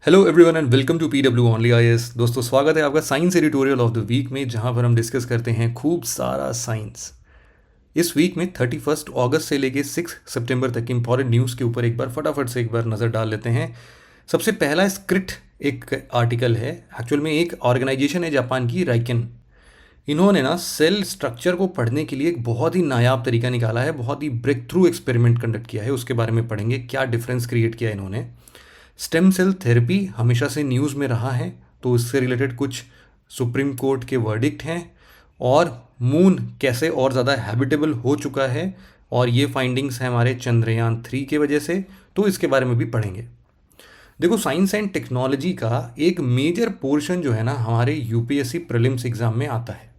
Hello everyone and welcome to PW only IAS. दोस्तों, स्वागत है आपका science editorial of the week में, जहां पर हम डिस्कस करते हैं खूब सारा साइंस। इस वीक में 31 अगस्त से लेके 6 सितंबर तक की इंपॉर्टेंट न्यूज़ के ऊपर एक बार फटाफट से एक बार नज़र डाल लेते हैं। सबसे पहला स्क्रिट एक आर्टिकल है। एक्चुअल में एक ऑर्गेनाइजेशन है जापान की, राइकेन। इन्होंने ना सेल स्ट्रक्चर को पढ़ने के लिए एक बहुत ही नायाब तरीका निकाला है, बहुत ही ब्रेक थ्रू एक्सपेरिमेंट कंडक्ट किया है। उसके बारे में पढ़ेंगे क्या डिफरेंस क्रिएट किया इन्होंने। स्टेम सेल थेरेपी हमेशा से न्यूज़ में रहा है, तो इससे रिलेटेड कुछ सुप्रीम कोर्ट के वर्डिक्ट हैं, और मून कैसे और ज़्यादा हैबिटेबल हो चुका है, और ये फाइंडिंग्स हैं हमारे चंद्रयान 3 के वजह से। तो इसके बारे में भी पढ़ेंगे। देखो, साइंस एंड टेक्नोलॉजी का एक मेजर पोर्शन जो है ना हमारे यूपीएससी प्रीलिम्स एग्ज़ाम में आता है।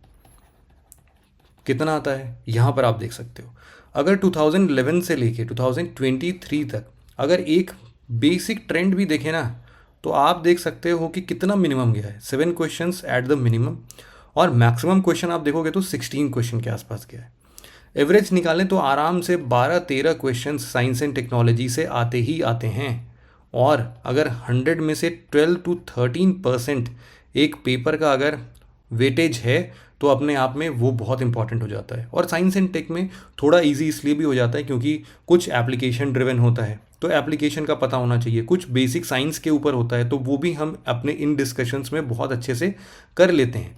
कितना आता है यहाँ पर आप देख सकते हो। अगर 2011 से लेके 2023 तक अगर एक बेसिक ट्रेंड भी देखें ना, तो आप देख सकते हो कि कितना मिनिमम गया है। 7 क्वेश्चंस एट द मिनिमम, और मैक्सिमम क्वेश्चन आप देखोगे तो 16 क्वेश्चन के आसपास गया है। एवरेज निकालें तो आराम से 12-13 क्वेश्चन साइंस एंड टेक्नोलॉजी से आते ही आते हैं। और अगर 100 में से 12 to 13% एक पेपर का अगर वेटेज है, तो अपने आप में वो बहुत इंपॉर्टेंट हो जाता है। और साइंस एंड टेक में थोड़ा इजी इसलिए भी हो जाता है क्योंकि कुछ एप्लीकेशन ड्रिवन होता है, तो एप्लीकेशन का पता होना चाहिए। कुछ बेसिक साइंस के ऊपर होता है, तो वो भी हम अपने इन डिस्कशंस में बहुत अच्छे से कर लेते हैं।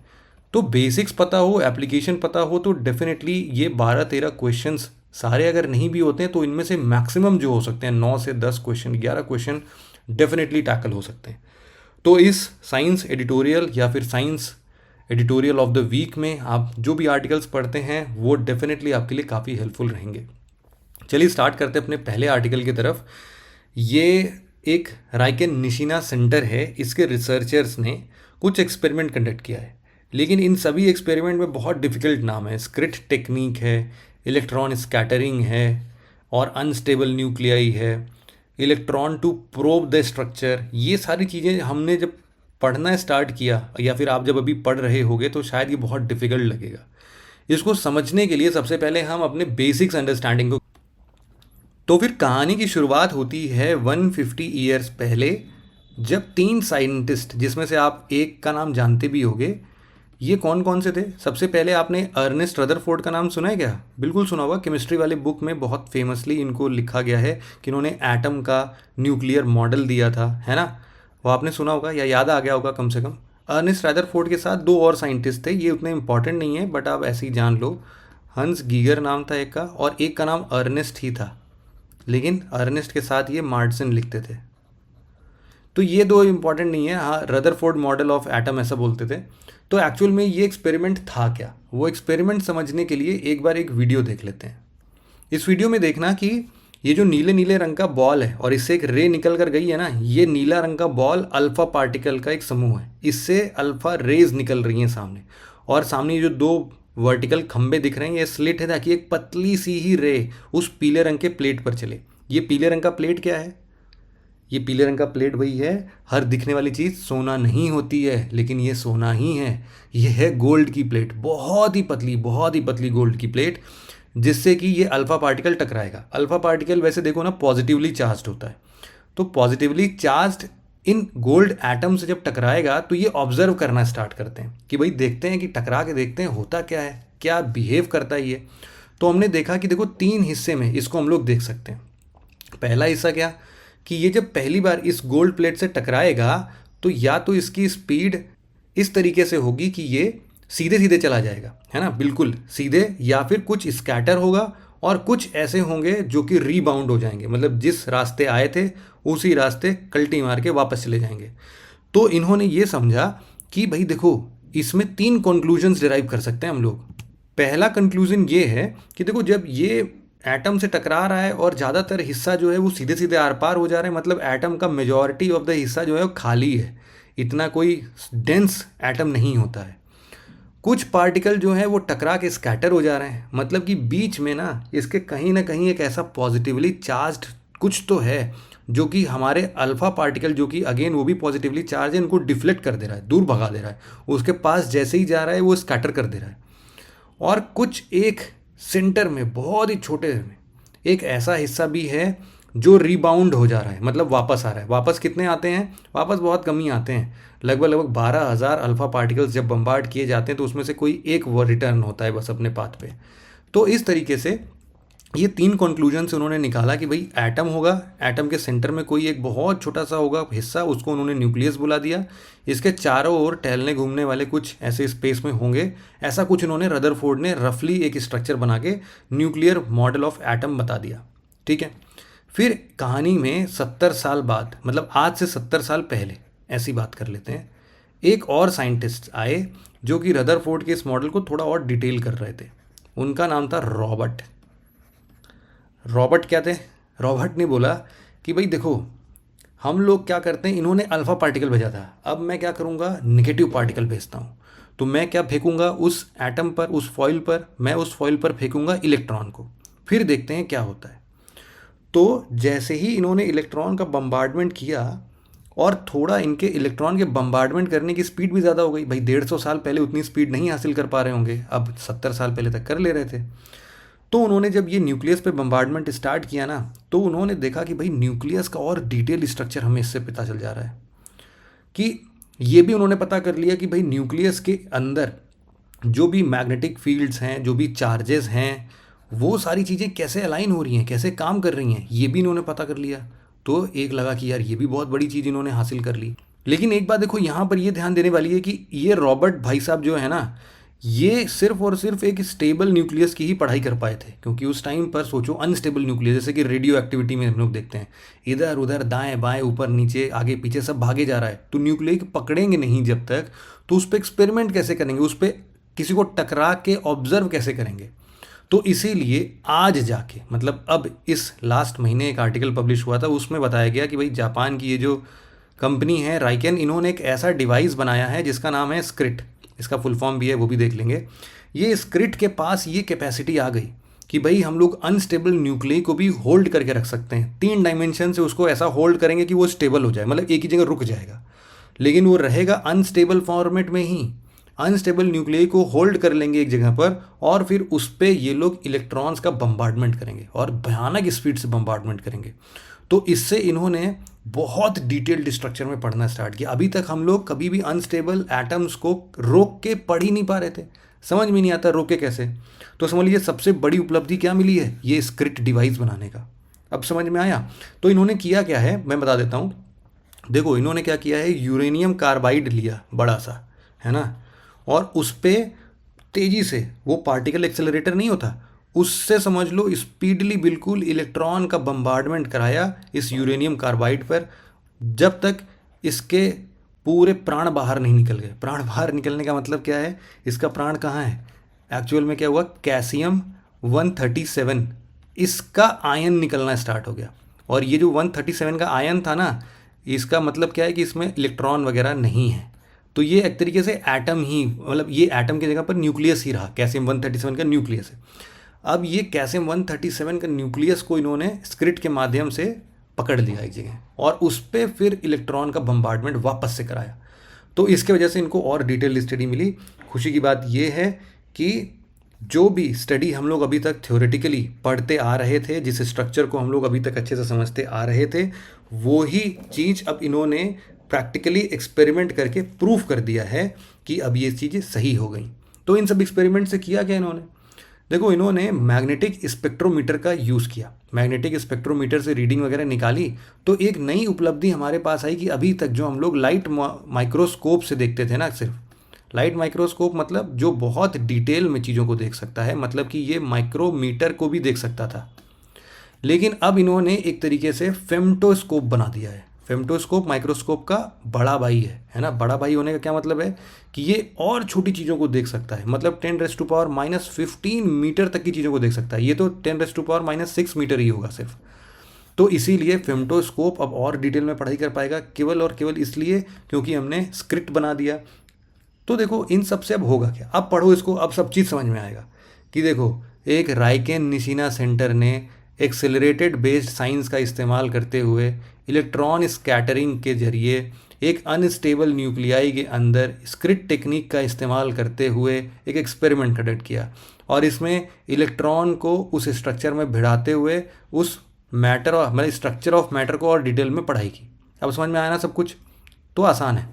तो बेसिक्स पता हो, एप्लीकेशन पता हो, तो डेफिनेटली ये 12-13 क्वेश्चंस सारे अगर नहीं भी होते हैं तो इनमें से मैक्सिमम जो हो सकते हैं 9 से 10 क्वेश्चन, 11 क्वेश्चन डेफिनेटली टैकल हो सकते हैं। तो इस साइंस एडिटोरियल या फिर science editorial of the week में आप जो भी आर्टिकल्स पढ़ते हैं वो डेफिनेटली आपके लिए काफ़ी हेल्पफुल रहेंगे। चलिए स्टार्ट करते हैं अपने पहले आर्टिकल की तरफ। ये एक राइकेन निशिना सेंटर है, इसके रिसर्चर्स ने कुछ एक्सपेरिमेंट कंडक्ट किया है, लेकिन इन सभी एक्सपेरिमेंट में बहुत डिफ़िकल्ट नाम है। स्क्रिट टेक्निक है, इलेक्ट्रॉन स्कैटरिंग है, और अनस्टेबल न्यूक्लियाई है, electron to probe the structure. ये सारी चीज़ें हमने जब पढ़ना स्टार्ट किया, या फिर आप जब अभी पढ़ रहे होगे, तो शायद ये बहुत डिफ़िकल्ट लगेगा। इसको समझने के लिए सबसे पहले हम अपने बेसिक्स अंडरस्टैंडिंग को, तो फिर कहानी की शुरुआत होती है 150 ईयर्स पहले, जब 3 साइंटिस्ट, जिसमें से आप एक का नाम जानते भी होगे। ये कौन कौन से थे? सबसे पहले आपने अर्नेस्ट रदरफोर्ड का नाम सुना है क्या? बिल्कुल सुना होगा, केमिस्ट्री वाले बुक में बहुत फेमसली इनको लिखा गया है कि इन्होंने एटम का न्यूक्लियर मॉडल दिया था, है ना? वो आपने सुना होगा या याद आ गया होगा कम से कम। अर्नेस्ट रदरफोर्ड के साथ 2 और साइंटिस्ट थे, ये उतने इंपॉर्टेंट नहीं है बट आप ऐसे ही जान लो। हंस गीगर नाम था एक का, और एक का नाम अर्नेस्ट ही था, लेकिन अर्नेस्ट के साथ ये मार्टसन लिखते थे। तो ये 2 इंपॉर्टेंट नहीं है। हाँ, रदरफोर्ड मॉडल ऑफ एटम ऐसा बोलते थे। तो एक्चुअल में ये एक्सपेरिमेंट था क्या, वो एक्सपेरिमेंट समझने के लिए एक बार एक वीडियो देख लेते हैं। इस वीडियो में देखना कि ये जो नीले नीले रंग का बॉल है और इससे एक रे निकल कर गई है ना, ये नीला रंग का बॉल अल्फा पार्टिकल का एक समूह है। इससे अल्फा रेज निकल रही हैं सामने, और सामने ये जो 2 वर्टिकल खंबे दिख रहे हैं, ये स्लिट है ताकि एक पतली सी ही रे उस पीले रंग के प्लेट पर चले। ये पीले रंग का प्लेट क्या है? ये पीले रंग का प्लेट वही है, हर दिखने वाली चीज़ सोना नहीं होती है, लेकिन ये सोना ही है। ये है गोल्ड की प्लेट, बहुत ही पतली गोल्ड की प्लेट, जिससे कि ये अल्फा पार्टिकल टकराएगा। अल्फा पार्टिकल वैसे देखो ना पॉजिटिवली चार्ज्ड होता है, तो positively charged in gold atom से जब टकराएगा तो ये ऑब्जर्व करना स्टार्ट करते हैं कि भाई देखते हैं कि टकरा के देखते हैं होता क्या है, क्या बिहेव करता है ये। तो हमने देखा कि देखो 3 हिस्से में इसको हम लोग देख सकते हैं। पहला हिस्सा क्या, कि ये जब पहली बार इस गोल्ड प्लेट से टकराएगा तो या तो इसकी स्पीड इस तरीके से होगी कि ये सीधे सीधे चला जाएगा, है ना, बिल्कुल सीधे, या फिर कुछ स्कैटर होगा, और कुछ ऐसे होंगे जो कि रीबाउंड हो जाएंगे, मतलब जिस रास्ते आए थे उसी रास्ते कल्टी मार के वापस चले जाएंगे। तो इन्होंने ये समझा कि भाई देखो, इसमें 3 कंक्लूजन्स डिराइव कर सकते हैं हम लोग। पहला कंक्लूजन ये है कि देखो, जब ये एटम से टकरा रहा है और ज़्यादातर हिस्सा जो है वो सीधे सीधे आर पार हो जा रहे हैं, मतलब एटम का मेजॉरिटी ऑफ द हिस्सा जो है वो खाली है, इतना कोई डेंस एटम नहीं होता है। कुछ पार्टिकल जो है वो टकरा के स्कैटर हो जा रहे हैं, मतलब कि बीच में ना इसके कहीं ना कहीं एक ऐसा पॉजिटिवली चार्ज्ड कुछ तो है, जो कि हमारे अल्फा पार्टिकल, जो कि अगेन वो भी पॉजिटिवली चार्ज है, इनको डिफ्लेक्ट कर दे रहा है, दूर भगा दे रहा है। उसके पास जैसे ही जा रहा है वो स्कैटर कर दे रहा है। और कुछ एक सेंटर में बहुत ही छोटे में एक ऐसा हिस्सा भी है जो रिबाउंड हो जा रहा है, मतलब वापस आ रहा है। वापस कितने आते हैं? वापस बहुत कम ही आते हैं। लगभग लगभग 12,000 अल्फा पार्टिकल्स जब बम्बार्ड किए जाते हैं तो उसमें से कोई एक वो रिटर्न होता है बस अपने पाथ पे। तो इस तरीके से ये 3 कंक्लूजन से उन्होंने निकाला कि भाई एटम होगा, एटम के सेंटर में कोई एक बहुत छोटा सा होगा हिस्सा, उसको उन्होंने न्यूक्लियस बुला दिया। इसके चारों ओर टहलने घूमने वाले कुछ ऐसे स्पेस में होंगे, ऐसा कुछ उन्होंने रदरफोर्ड ने रफली एक स्ट्रक्चर बना के न्यूक्लियर मॉडल ऑफ एटम बता दिया। ठीक है। फिर कहानी में 70 साल बाद, मतलब आज से 70 साल पहले, ऐसी बात कर लेते हैं, एक और साइंटिस्ट आए जो कि रदरफोर्ड के इस मॉडल को थोड़ा और डिटेल कर रहे थे। उनका नाम था रॉबर्ट। रॉबर्ट क्या थे? रॉबर्ट ने बोला कि भाई देखो, हम लोग क्या करते हैं, इन्होंने अल्फा पार्टिकल भेजा था, अब मैं क्या करूँगा, नेगेटिव पार्टिकल भेजता हूँ। तो मैं क्या फेंकूंगा उस एटम पर, उस फॉइल पर, मैं उस फॉइल पर फेंकूंगा इलेक्ट्रॉन को, फिर देखते हैं क्या होता है। तो जैसे ही इन्होंने इलेक्ट्रॉन का बम्बार्डमेंट किया, और थोड़ा इनके इलेक्ट्रॉन के बम्बार्डमेंट करने की स्पीड भी ज़्यादा हो गई। भाई 150 साल पहले उतनी स्पीड नहीं हासिल कर पा रहे होंगे, अब 70 साल पहले तक कर ले रहे थे। तो उन्होंने जब ये न्यूक्लियस पे बम्बार्डमेंट स्टार्ट किया ना, तो उन्होंने देखा कि भाई न्यूक्लियस का और डिटेल स्ट्रक्चर हमें इससे पता चल जा रहा है। कि ये भी उन्होंने पता कर लिया कि भाई न्यूक्लियस के अंदर जो भी मैग्नेटिक फील्ड्स हैं, जो भी चार्जेस हैं, वो सारी चीज़ें कैसे अलाइन हो रही हैं, कैसे काम कर रही हैं, ये भी इन्होंने पता कर लिया। तो एक लगा कि यार ये भी बहुत बड़ी चीज़ इन्होंने हासिल कर ली। लेकिन एक बात देखो, यहाँ पर ये ध्यान देने वाली है कि ये रॉबर्ट भाई साहब जो है ना, ये सिर्फ और सिर्फ एक स्टेबल न्यूक्लियस की ही पढ़ाई कर पाए थे। क्योंकि उस टाइम पर सोचो, अनस्टेबल न्यूक्लियस, जैसे कि रेडियो एक्टिविटी में हम लोग देखते हैं, इधर उधर दाएं बाएं ऊपर नीचे आगे पीछे सब भागे जा रहा है, तो न्यूक्लियस पकड़ेंगे नहीं जब तक, तो उस पर एक्सपेरिमेंट कैसे करेंगे, उस पर किसी को टकरा के ऑब्जर्व कैसे करेंगे। तो इसीलिए आज जाके, मतलब अब इस लास्ट महीने एक आर्टिकल पब्लिश हुआ था, उसमें बताया गया कि भाई जापान की ये जो कंपनी है राइकेन, इन्होंने एक ऐसा डिवाइस बनाया है जिसका नाम है स्क्रिट। इसका फुल फॉर्म भी है, वो भी देख लेंगे। ये स्क्रिट के पास ये कैपेसिटी आ गई कि भाई हम लोग अनस्टेबल न्यूक्लियस को भी होल्ड करके रख सकते हैं। 3 डायमेंशन से उसको ऐसा होल्ड करेंगे कि वो स्टेबल हो जाए, मतलब एक ही जगह रुक जाएगा, लेकिन वो रहेगा अनस्टेबल फॉर्मेट में ही। अनस्टेबल न्यूक्लियस को होल्ड कर लेंगे एक जगह पर, और फिर उस पर ये लोग इलेक्ट्रॉन्स का बम्बार्डमेंट करेंगे और भयानक स्पीड से बम्बार्डमेंट करेंगे। तो इससे इन्होंने बहुत डिटेल्ड स्ट्रक्चर में पढ़ना स्टार्ट किया। अभी तक हम लोग कभी भी अनस्टेबल एटम्स को रोक के पढ़ ही नहीं पा रहे थे, समझ में नहीं आता रोके कैसे। तो समझ लीजिए सबसे बड़ी उपलब्धि क्या मिली है, ये स्क्रिट डिवाइस बनाने का। अब समझ में आया। तो इन्होंने किया क्या है, मैं बता देता हूँ। देखो इन्होंने क्या किया है, यूरेनियम कार्बाइड लिया बड़ा सा, है ना, और उस पर तेज़ी से, वो पार्टिकल एक्सेलरेटर नहीं होता, उससे समझ लो स्पीडली बिल्कुल इलेक्ट्रॉन का बम्बार्डमेंट कराया इस यूरेनियम कार्बाइड पर, जब तक इसके पूरे प्राण बाहर नहीं निकल गए। प्राण बाहर निकलने का मतलब क्या है, इसका प्राण कहाँ है, एक्चुअल में क्या हुआ, कैल्शियम 137, इसका आयन निकलना स्टार्ट हो गया। और ये जो 137 का आयन था ना, इसका मतलब क्या है कि इसमें इलेक्ट्रॉन वगैरह नहीं है। तो ये एक तरीके से एटम ही, मतलब ये एटम की जगह पर न्यूक्लियस ही रहा, कैल्शियम 137 का न्यूक्लियस है। अब ये कैल्शियम 137 का न्यूक्लियस को इन्होंने स्क्रिट के माध्यम से पकड़ लिया एक जगह, और उस पर फिर इलेक्ट्रॉन का बम्बार्डमेंट वापस से कराया। तो इसके वजह से इनको और डिटेल स्टडी मिली। खुशी की बात यह है कि जो भी स्टडी हम लोग अभी तक थ्योरेटिकली पढ़ते आ रहे थे, जिस स्ट्रक्चर को हम लोग अभी तक अच्छे से समझते आ रहे थे, वो ही चीज़ अब इन्होंने प्रैक्टिकली एक्सपेरिमेंट करके प्रूव कर दिया है कि अब ये चीज़ें सही हो गई। तो इन सब एक्सपेरिमेंट से किया क्या इन्होंने, देखो इन्होंने मैग्नेटिक स्पेक्ट्रोमीटर का यूज़ किया। मैग्नेटिक स्पेक्ट्रोमीटर से रीडिंग वगैरह निकाली, तो एक नई उपलब्धि हमारे पास आई कि अभी तक जो हम लोग लाइट माइक्रोस्कोप से देखते थे ना, सिर्फ लाइट माइक्रोस्कोप, मतलब जो बहुत डिटेल में चीज़ों को देख सकता है, मतलब कि ये माइक्रोमीटर को भी देख सकता था, लेकिन अब इन्होंने एक तरीके से फेम्टोस्कोप बना दिया है। फेम्टोस्कोप माइक्रोस्कोप का बड़ा भाई है ना। बड़ा भाई होने का क्या मतलब है कि ये और छोटी चीज़ों को देख सकता है, मतलब 10⁻⁻15 मीटर तक की चीज़ों को देख सकता है। ये तो 10⁻⁻6 मीटर ही होगा सिर्फ। तो इसीलिए फेम्टोस्कोप अब और डिटेल में पढ़ाई कर पाएगा, केवल और केवल इसलिए क्योंकि हमने स्क्रिप्ट बना दिया। तो देखो इन सब से अब होगा क्या, अब पढ़ो इसको, अब सब चीज़ समझ में आएगा कि देखो एक राइकेन निशिना सेंटर ने एक्सेलरेटेड बेस्ड साइंस का इस्तेमाल करते हुए इलेक्ट्रॉन स्कैटरिंग के जरिए एक अनस्टेबल न्यूक्लियाई के अंदर स्क्रिट टेक्निक का इस्तेमाल करते हुए एक एक्सपेरिमेंट कंडक्ट किया, और इसमें इलेक्ट्रॉन को उस स्ट्रक्चर में भिड़ाते हुए उस मैटर और मतलब स्ट्रक्चर ऑफ मैटर को और डिटेल में पढ़ाई की। अब समझ में आया ना सब कुछ, तो आसान है।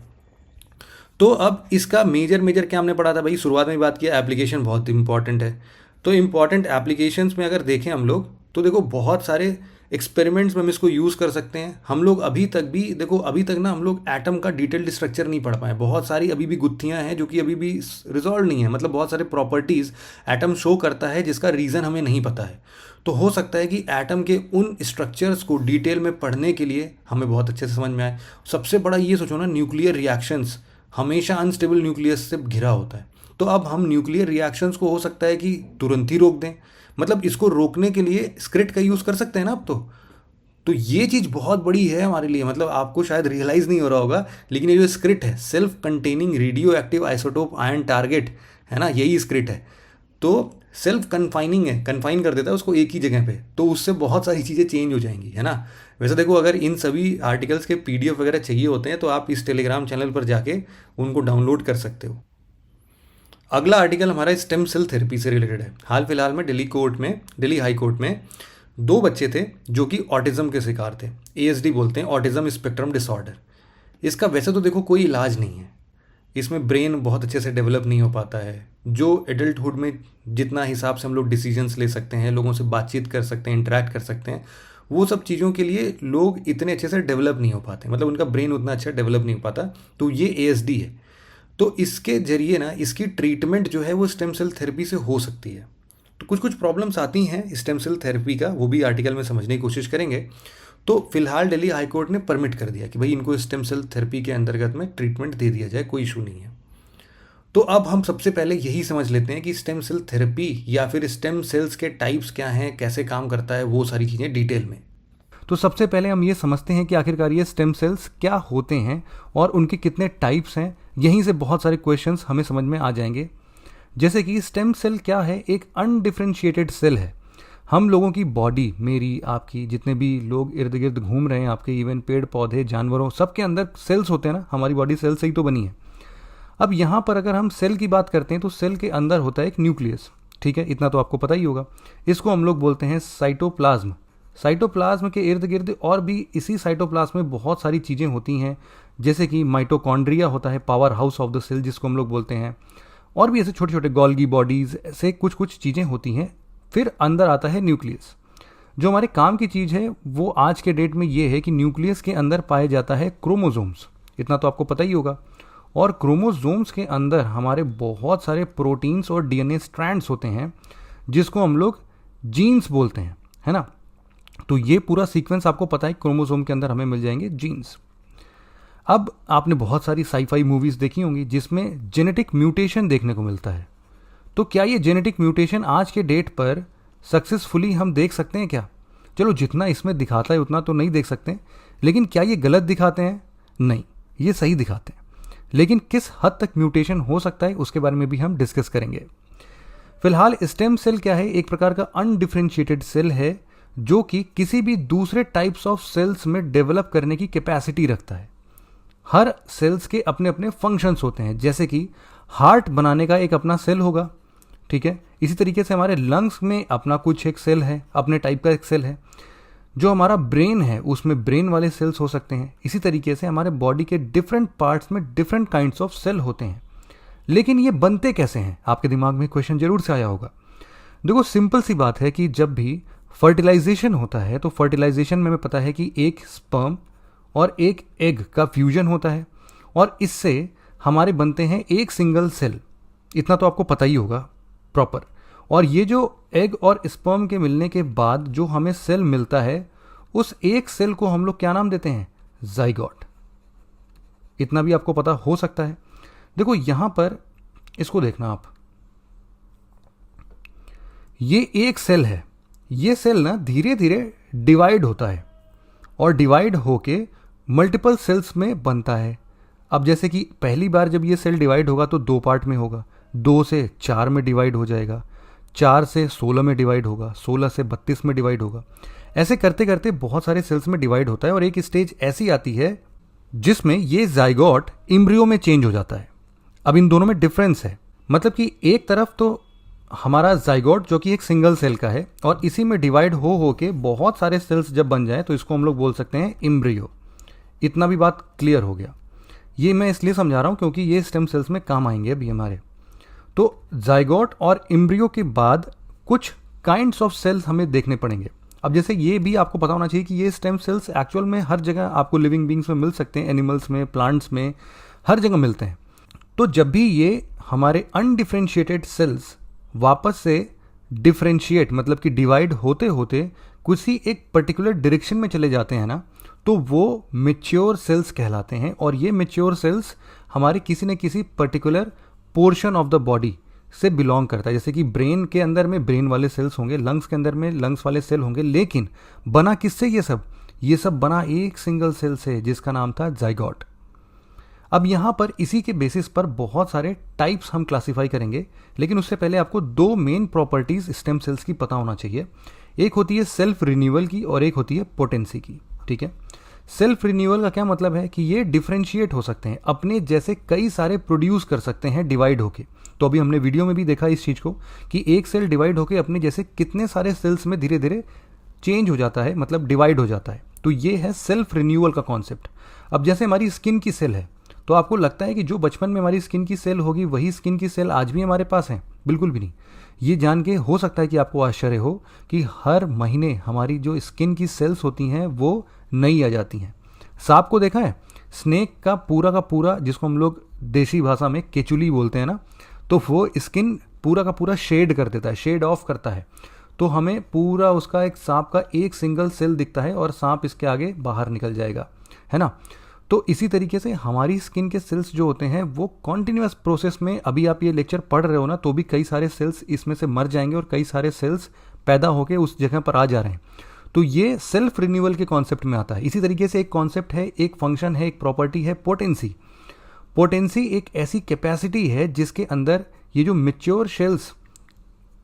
तो अब इसका मेजर मेजर क्या हमने पढ़ा था भाई, शुरुआत में बात किया एप्लीकेशन बहुत इंपॉर्टेंट है। तो इंपॉर्टेंट एप्लीकेशंस में अगर देखें हम लोग तो देखो बहुत सारे एक्सपेरिमेंट्स में हम इसको यूज़ कर सकते हैं। हम लोग अभी तक भी देखो, अभी तक ना हम लोग एटम का डिटेल्ड स्ट्रक्चर नहीं पढ़ पाए, बहुत सारी अभी भी गुत्थियां हैं जो कि अभी भी रिजॉल्व नहीं है। मतलब बहुत सारे प्रॉपर्टीज़ एटम शो करता है जिसका रीज़न हमें नहीं पता है। तो हो सकता है कि एटम के उन स्ट्रक्चर्स को डिटेल में पढ़ने के लिए हमें बहुत अच्छे से समझ में आए। सबसे बड़ा ये सोचो ना, न्यूक्लियर रिएक्शंस हमेशा अनस्टेबल न्यूक्लियस से घिरा होता है। तो अब हम न्यूक्लियर रिएक्शंस को हो सकता है कि तुरंत ही रोक दें, मतलब इसको रोकने के लिए स्क्रिप्ट का यूज़ कर सकते हैं ना अब तो ये चीज़ बहुत बड़ी है हमारे लिए। मतलब आपको शायद रियलाइज़ नहीं हो रहा होगा, लेकिन ये जो स्क्रिप्ट है, self containing radio active isotope ion target, है ना, यही स्क्रिप्ट है। तो सेल्फ कन्फाइनिंग है, कन्फाइन कर देता है उसको एक ही जगह पे, तो उससे बहुत सारी चीज़ें चेंज हो जाएंगी, है ना। वैसे देखो, अगर इन सभी आर्टिकल्स के पीडीएफ वगैरह चाहिए होते हैं तो आप इस टेलीग्राम चैनल पर जाके उनको डाउनलोड कर सकते हो। अगला आर्टिकल हमारा स्टेम सेल थेरेपी से रिलेटेड है। हाल फिलहाल में दिल्ली हाई कोर्ट में दो बच्चे थे जो कि ऑटिज्म के शिकार थे। एएसडी बोलते हैं, ऑटिज्म स्पेक्ट्रम डिसऑर्डर। इसका वैसे तो देखो कोई इलाज नहीं है, इसमें ब्रेन बहुत अच्छे से डेवलप नहीं हो पाता है। जो एडल्टहुड में जितना हिसाब से हम लोग डिसीजंस ले सकते हैं, लोगों से बातचीत कर सकते हैं, इंटरेक्ट कर सकते हैं, वो सब चीज़ों के लिए लोग इतने अच्छे से डेवलप नहीं हो पाते, मतलब उनका ब्रेन उतना अच्छा डेवलप नहीं हो पाता। तो ये एएसडी है। तो इसके जरिए ना इसकी ट्रीटमेंट जो है वो स्टेम सेल थेरेपी से हो सकती है। तो कुछ कुछ प्रॉब्लम्स आती हैं स्टेम सेल थेरेपी का, वो भी आर्टिकल में समझने की कोशिश करेंगे। तो फिलहाल दिल्ली हाई कोर्ट ने परमिट कर दिया कि भाई इनको स्टेम सेल थेरेपी के अंतर्गत में ट्रीटमेंट दे दिया जाए, कोई इशू नहीं है। तो अब हम सबसे पहले यही समझ लेते हैं कि स्टेम सेल थेरेपी या फिर स्टेम सेल्स के टाइप्स क्या हैं, कैसे काम करता है, वो सारी चीज़ें डिटेल में। तो सबसे पहले हम ये समझते हैं कि आखिरकार ये स्टेम सेल्स क्या होते हैं और उनके कितने टाइप्स हैं। यहीं से बहुत सारे क्वेश्चंस हमें समझ में आ जाएंगे। जैसे कि स्टेम सेल क्या है, एक अनडिफ्रेंशिएटेड सेल है। हम लोगों की बॉडी, मेरी, आपकी, जितने भी लोग इर्द गिर्द घूम रहे हैं आपके, इवन पेड़ पौधे, जानवरों, सबके अंदर सेल्स होते हैं ना। हमारी बॉडी सेल से ही तो बनी है। अब यहाँ पर अगर हम सेल की बात करते हैं तो सेल के अंदर होता है एक न्यूक्लियस, ठीक है, इतना तो आपको पता ही होगा। इसको हम लोग बोलते हैं साइटोप्लाज्म। साइटोप्लाज्म के इर्द गिर्द और भी इसी साइटोप्लाज्म में बहुत सारी चीज़ें होती हैं, जैसे कि माइटोकॉन्ड्रिया होता है, powerhouse of the cell जिसको हम लोग बोलते हैं, और भी ऐसे छोटे छोटे गोल्गी बॉडीज़, ऐसे कुछ कुछ चीज़ें होती हैं। फिर अंदर आता है न्यूक्लियस। जो हमारे काम की चीज़ है वो आज के डेट में ये है कि न्यूक्लियस के अंदर पाया जाता है क्रोमोसोम्स, इतना तो आपको पता ही होगा। और क्रोमोसोम्स के अंदर हमारे बहुत सारे प्रोटीन्स और डीएनए स्ट्रैंड्स होते हैं जिसको हम लोग जीन्स बोलते हैं, है ना। तो ये पूरा सीक्वेंस आपको पता है, क्रोमोसोम के अंदर हमें मिल जाएंगे जीन्स। अब आपने बहुत सारी साईफाई मूवीज़ देखी होंगी जिसमें जेनेटिक म्यूटेशन देखने को मिलता है। तो क्या ये जेनेटिक म्यूटेशन आज के डेट पर सक्सेसफुली हम देख सकते हैं क्या? चलो, जितना इसमें दिखाता है उतना तो नहीं देख सकते, लेकिन क्या ये गलत दिखाते हैं? नहीं, ये सही दिखाते हैं। लेकिन किस हद तक म्यूटेशन हो सकता है उसके बारे में भी हम डिस्कस करेंगे। फिलहाल स्टेम सेल क्या है, एक प्रकार का अनडिफ्रेंशिएटेड सेल है जो कि किसी भी दूसरे टाइप्स ऑफ सेल्स में डेवलप करने की कैपेसिटी रखता है। हर सेल्स के अपने अपने फंक्शंस होते हैं, जैसे कि हार्ट बनाने का एक अपना सेल होगा, ठीक है। इसी तरीके से हमारे लंग्स में अपना कुछ एक सेल है, अपने टाइप का एक सेल है। जो हमारा ब्रेन है उसमें ब्रेन वाले सेल्स हो सकते हैं। इसी तरीके से हमारे बॉडी के डिफरेंट पार्ट्स में डिफरेंट काइंड्स ऑफ सेल होते हैं। लेकिन ये बनते कैसे हैं, आपके दिमाग में क्वेश्चन जरूर से आया होगा। देखो, सिंपल सी बात है कि जब भी फर्टिलाइजेशन होता है तो फर्टिलाइजेशन में हमें पता है कि एक स्पर्म और एक एग का फ्यूजन होता है और इससे हमारे बनते हैं एक सिंगल सेल, इतना तो आपको पता ही होगा प्रॉपर। और ये जो एग और स्पर्म के मिलने के बाद जो हमें सेल मिलता है, उस एक सेल को हम लोग क्या नाम देते हैं? जाइगोट। इतना भी आपको पता हो सकता है। देखो यहां पर इसको देखना आप, ये एक सेल है। ये सेल ना धीरे धीरे डिवाइड होता है और डिवाइड होके मल्टीपल सेल्स में बनता है। अब जैसे कि पहली बार जब ये सेल डिवाइड होगा तो 2 पार्ट में होगा, 2 से 4 में डिवाइड हो जाएगा, 4 से 16 में डिवाइड होगा, 16 से 32 में डिवाइड होगा। ऐसे करते करते बहुत सारे सेल्स में डिवाइड होता है और एक स्टेज ऐसी आती है जिसमें ये जाइगोट इम्ब्रियो में चेंज हो जाता है। अब इन दोनों में डिफरेंस है, मतलब कि एक तरफ तो हमारा जाइगोट जो कि एक सिंगल सेल का है और इसी में डिवाइड हो के बहुत सारे सेल्स जब बन जाए तो इसको हम लोग बोल सकते हैं एम्ब्रियो। इतना भी बात क्लियर हो गया। ये मैं इसलिए समझा रहा हूँ क्योंकि ये स्टेम सेल्स में काम आएंगे अभी हमारे। तो जाइगोट और एम्ब्रियो के बाद कुछ काइंड्स ऑफ सेल्स हमें देखने पड़ेंगे। अब जैसे ये भी आपको पता होना चाहिए कि ये स्टेम सेल्स एक्चुअल में हर जगह आपको लिविंग बींग्स में मिल सकते हैं, एनिमल्स में, प्लांट्स में, हर जगह मिलते हैं। तो जब भी ये हमारे अनडिफ्रेंशिएटेड सेल्स वापस से डिफ्रेंशिएट मतलब कि डिवाइड होते होते किसी एक पर्टिकुलर डायरेक्शन में चले जाते हैं ना, तो वो मैच्योर सेल्स कहलाते हैं। और ये मैच्योर सेल्स हमारे किसी न किसी particular portion of the body से बिलोंग करता है। जैसे कि ब्रेन के अंदर में ब्रेन वाले सेल्स होंगे, लंग्स के अंदर में लंग्स वाले सेल होंगे, लेकिन बना किससे ये सब बना एक सिंगल सेल से जिसका नाम था जाइगोट। अब यहाँ पर इसी के बेसिस पर बहुत सारे टाइप्स हम क्लासिफाई करेंगे, लेकिन उससे पहले आपको दो मेन प्रॉपर्टीज स्टेम सेल्स की पता होना चाहिए। एक होती है सेल्फ रिन्यूअल की और एक होती है पोटेंसी की। ठीक है, सेल्फ रिन्यूअल का क्या मतलब है कि ये डिफरेंशिएट हो सकते हैं, अपने जैसे कई सारे प्रोड्यूस कर सकते हैं डिवाइड होके। तो अभी हमने वीडियो में भी देखा इस चीज़ को कि एक सेल डिवाइड होके अपने जैसे कितने सारे सेल्स में धीरे धीरे चेंज हो जाता है, मतलब डिवाइड हो जाता है। तो ये है सेल्फ रिन्यूअल का कॉन्सेप्ट। अब जैसे हमारी स्किन की सेल है, तो आपको लगता है कि जो बचपन में हमारी स्किन की सेल होगी वही स्किन की सेल आज भी हमारे पास है? बिल्कुल भी नहीं। ये जान के हो सकता है कि आपको आश्चर्य हो कि हर महीने हमारी जो स्किन की सेल्स होती हैं वो नई आ जाती हैं। सांप को देखा है, स्नेक का पूरा जिसको हम लोग देसी भाषा में केचुली बोलते हैं ना, तो वो स्किन पूरा का पूरा शेड कर देता है, शेड ऑफ करता है। तो हमें पूरा उसका एक सांप का एक सिंगल सेल दिखता है और सांप इसके आगे बाहर निकल जाएगा, है ना। तो इसी तरीके से हमारी स्किन के सेल्स जो होते हैं वो कॉन्टिन्यूअस प्रोसेस में, अभी आप ये लेक्चर पढ़ रहे हो ना, तो भी कई सारे सेल्स इसमें से मर जाएंगे और कई सारे सेल्स पैदा होके उस जगह पर आ जा रहे हैं। तो ये सेल्फ रिन्यूअल के कॉन्सेप्ट में आता है। इसी तरीके से एक कॉन्सेप्ट है, एक फंक्शन है, एक प्रॉपर्टी है पोटेंसी। पोटेंसी एक ऐसी कैपेसिटी है जिसके अंदर ये जो मैच्योर सेल्स